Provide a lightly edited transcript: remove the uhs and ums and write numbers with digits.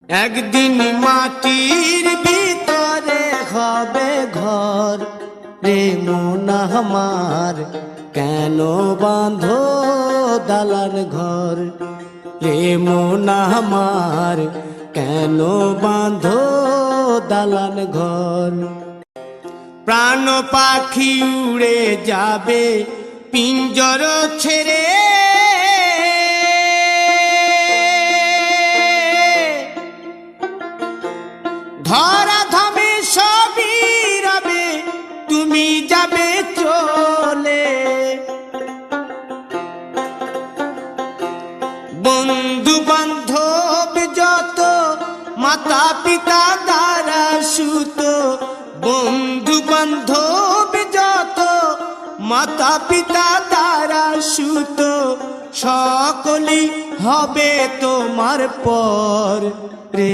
একদিন মাটির ভিতরে হবে ঘর রে মন আমার, কেন বাঁধো দালান ঘর রে মন আমার, কেন বাঁধো দালান ঘর। প্রাণ পাখি উড়ে যাবে পিঞ্জর ছেড়ে, ধরা ধামে সবই রবে তুমি যাবে চলে। বন্ধু বান্ধব যত মাতা পিতা দ্বারা সুত, বন্ধু বান্ধব যত মাতা পিতা দ্বারা সুত, সকলই হবে তোমার পর রে।